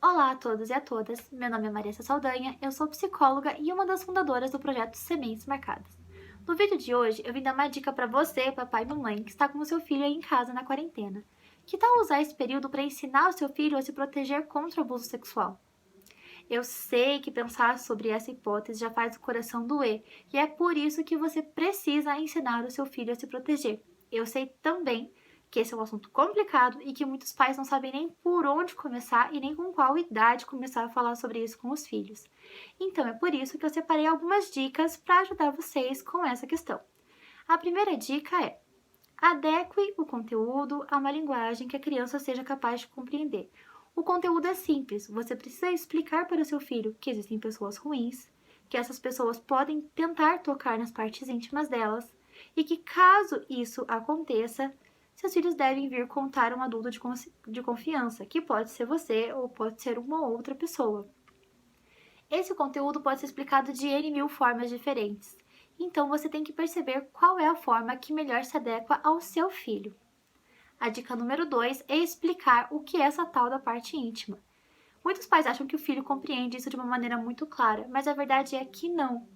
Olá a todos e a todas, meu nome é Marissa Saldanha, eu sou psicóloga e uma das fundadoras do projeto Sementes Marcadas. No vídeo de hoje eu vim dar uma dica para você, papai e mamãe, que está com o seu filho aí em casa na quarentena. Que tal usar esse período para ensinar o seu filho a se proteger contra o abuso sexual? Eu sei que pensar sobre essa hipótese já faz o coração doer, e é por isso que você precisa ensinar o seu filho a se proteger. Eu sei também que esse é um assunto complicado e que muitos pais não sabem nem por onde começar e nem com qual idade começar a falar sobre isso com os filhos. Então é por isso que eu separei algumas dicas para ajudar vocês com essa questão. A primeira dica é: adeque o conteúdo a uma linguagem que a criança seja capaz de compreender. O conteúdo é simples, você precisa explicar para o seu filho que existem pessoas ruins, que essas pessoas podem tentar tocar nas partes íntimas delas e que, caso isso aconteça, seus filhos devem vir contar a um adulto de confiança, que pode ser você ou pode ser uma outra pessoa. Esse conteúdo pode ser explicado de N mil formas diferentes, então você tem que perceber qual é a forma que melhor se adequa ao seu filho. A dica número 2 é explicar o que é essa tal da parte íntima. Muitos pais acham que o filho compreende isso de uma maneira muito clara, mas a verdade é que não.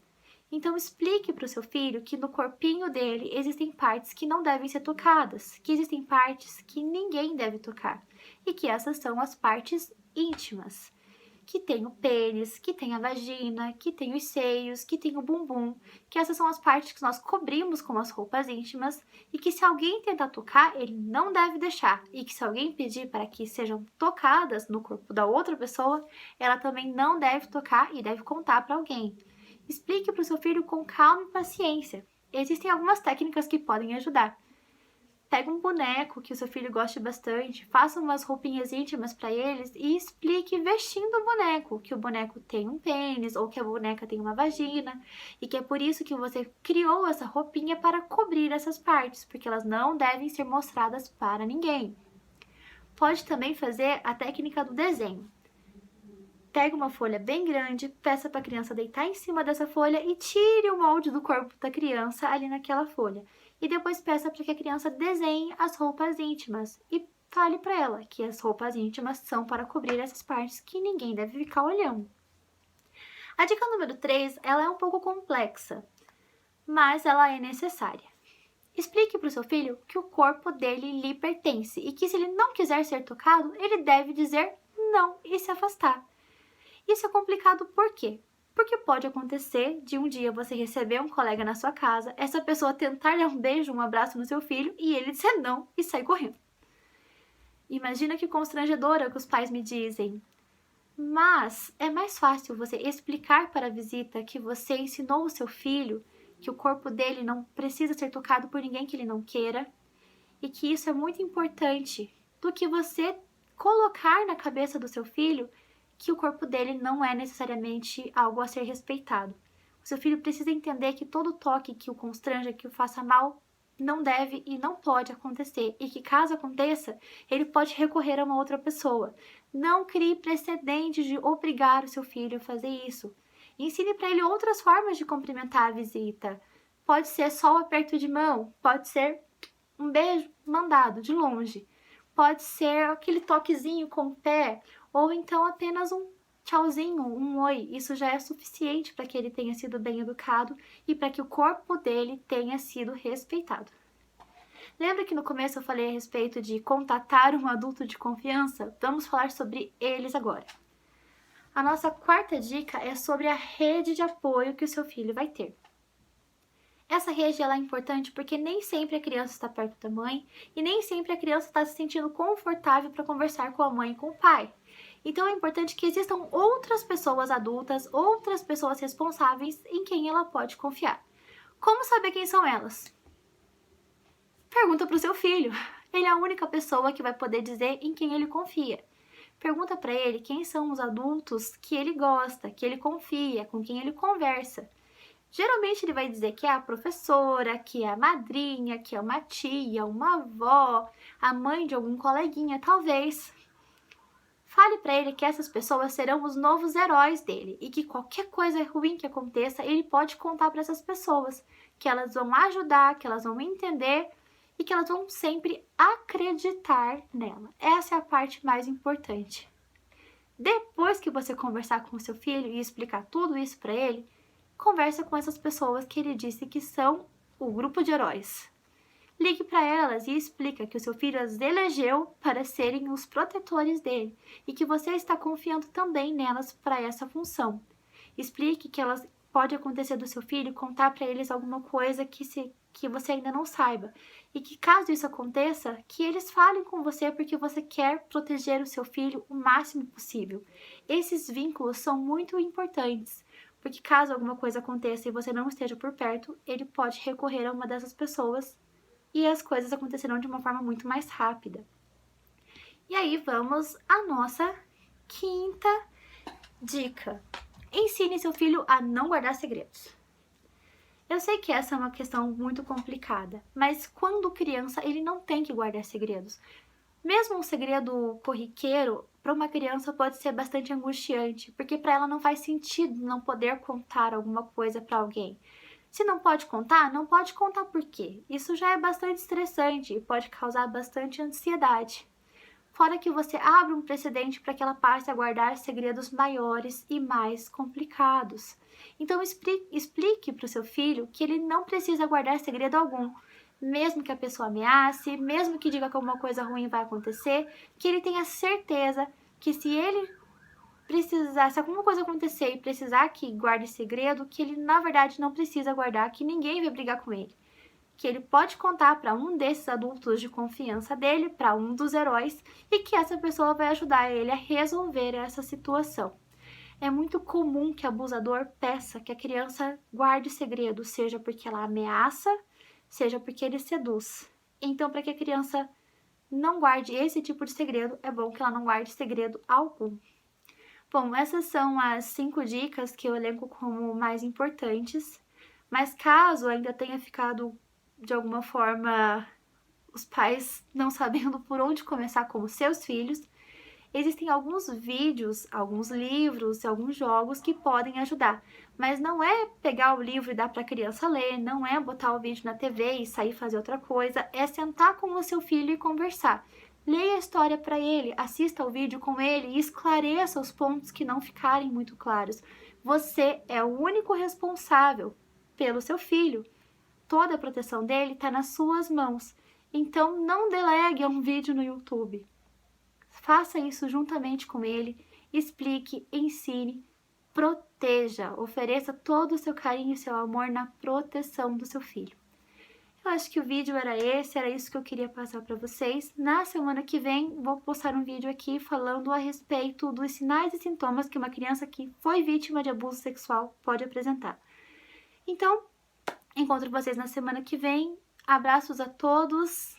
Então explique para o seu filho que no corpinho dele existem partes que não devem ser tocadas, que existem partes que ninguém deve tocar, e que essas são as partes íntimas. Que tem o pênis, que tem a vagina, que tem os seios, que tem o bumbum, que essas são as partes que nós cobrimos com as roupas íntimas e que se alguém tentar tocar, ele não deve deixar, e que se alguém pedir para que sejam tocadas no corpo da outra pessoa, ela também não deve tocar e deve contar para alguém. Explique para o seu filho com calma e paciência. Existem algumas técnicas que podem ajudar. Pega um boneco que o seu filho goste bastante, faça umas roupinhas íntimas para eles e explique vestindo o boneco que o boneco tem um pênis ou que a boneca tem uma vagina e que é por isso que você criou essa roupinha para cobrir essas partes, porque elas não devem ser mostradas para ninguém. Pode também fazer a técnica do desenho. Pega uma folha bem grande, peça para a criança deitar em cima dessa folha e tire o molde do corpo da criança ali naquela folha. E depois peça para que a criança desenhe as roupas íntimas e fale para ela que as roupas íntimas são para cobrir essas partes que ninguém deve ficar olhando. A dica número 3, ela é um pouco complexa, mas ela é necessária. Explique para o seu filho que o corpo dele lhe pertence e que se ele não quiser ser tocado, ele deve dizer não e se afastar. Isso é complicado por quê? Porque pode acontecer de um dia você receber um colega na sua casa, essa pessoa tentar dar um beijo, um abraço no seu filho e ele dizer não e sair correndo. Imagina que constrangedora que os pais me dizem. Mas é mais fácil você explicar para a visita que você ensinou o seu filho que o corpo dele não precisa ser tocado por ninguém que ele não queira e que isso é muito importante do que você colocar na cabeça do seu filho que o corpo dele não é necessariamente algo a ser respeitado. O seu filho precisa entender que todo toque que o constranja, que o faça mal, não deve e não pode acontecer. E que caso aconteça, ele pode recorrer a uma outra pessoa. Não crie precedentes de obrigar o seu filho a fazer isso. Ensine para ele outras formas de cumprimentar a visita. Pode ser só o aperto de mão, pode ser um beijo mandado de longe. Pode ser aquele toquezinho com o pé, ou então apenas um tchauzinho, um oi. Isso já é suficiente para que ele tenha sido bem educado e para que o corpo dele tenha sido respeitado. Lembra que no começo eu falei a respeito de contatar um adulto de confiança? Vamos falar sobre eles agora. A nossa quarta dica é sobre a rede de apoio que o seu filho vai ter. Essa rede ela é importante porque nem sempre a criança está perto da mãe e nem sempre a criança está se sentindo confortável para conversar com a mãe e com o pai. Então é importante que existam outras pessoas adultas, outras pessoas responsáveis em quem ela pode confiar. Como saber quem são elas? Pergunta para o seu filho. Ele é a única pessoa que vai poder dizer em quem ele confia. Pergunta para ele quem são os adultos que ele gosta, que ele confia, com quem ele conversa. Geralmente ele vai dizer que é a professora, que é a madrinha, que é uma tia, uma avó, a mãe de algum coleguinha, talvez. Fale para ele que essas pessoas serão os novos heróis dele e que qualquer coisa ruim que aconteça, ele pode contar para essas pessoas, que elas vão ajudar, que elas vão entender e que elas vão sempre acreditar nela. Essa é a parte mais importante. Depois que você conversar com o seu filho e explicar tudo isso para ele, conversa com essas pessoas que ele disse que são o grupo de heróis. Ligue para elas e explica que o seu filho as elegeu para serem os protetores dele e que você está confiando também nelas para essa função. Explique que elas pode acontecer do seu filho contar para eles alguma coisa que você ainda não saiba e que caso isso aconteça, que eles falem com você porque você quer proteger o seu filho o máximo possível. Esses vínculos são muito importantes, porque caso alguma coisa aconteça e você não esteja por perto, ele pode recorrer a uma dessas pessoas e as coisas acontecerão de uma forma muito mais rápida. E aí vamos à nossa quinta dica. Ensine seu filho a não guardar segredos. Eu sei que essa é uma questão muito complicada, mas quando criança ele não tem que guardar segredos. Mesmo um segredo corriqueiro, para uma criança pode ser bastante angustiante, porque para ela não faz sentido não poder contar alguma coisa para alguém. Se não pode contar, não pode contar por quê. Isso já é bastante estressante e pode causar bastante ansiedade. Fora que você abre um precedente para que ela passe a guardar segredos maiores e mais complicados. Então explique para o seu filho que ele não precisa guardar segredo algum, mesmo que a pessoa ameace, mesmo que diga que alguma coisa ruim vai acontecer, que ele tenha certeza que se alguma coisa acontecer e precisar que guarde segredo, que ele na verdade não precisa guardar, que ninguém vai brigar com ele. Que ele pode contar para um desses adultos de confiança dele, para um dos heróis, e que essa pessoa vai ajudar ele a resolver essa situação. É muito comum que o abusador peça que a criança guarde segredo, seja porque ela ameaça, seja porque ele seduz. Então, para que a criança não guarde esse tipo de segredo, é bom que ela não guarde segredo algum. Bom, essas são as 5 dicas que eu elenco como mais importantes, mas caso ainda tenha ficado de alguma forma os pais não sabendo por onde começar com os seus filhos, existem alguns vídeos, alguns livros, alguns jogos que podem ajudar. Mas não é pegar o livro e dar para a criança ler, não é botar o vídeo na TV e sair fazer outra coisa, é sentar com o seu filho e conversar. Leia a história para ele, assista ao vídeo com ele e esclareça os pontos que não ficarem muito claros. Você é o único responsável pelo seu filho. Toda a proteção dele está nas suas mãos. Então, não delegue a um vídeo no YouTube. Faça isso juntamente com ele, explique, ensine, proteja, ofereça todo o seu carinho e seu amor na proteção do seu filho. Eu acho que o vídeo era isso que eu queria passar para vocês. Na semana que vem, vou postar um vídeo aqui falando a respeito dos sinais e sintomas que uma criança que foi vítima de abuso sexual pode apresentar. Então, encontro vocês na semana que vem. Abraços a todos.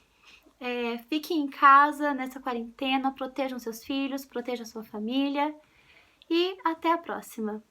Fiquem em casa nessa quarentena, protejam seus filhos, protejam sua família e até a próxima.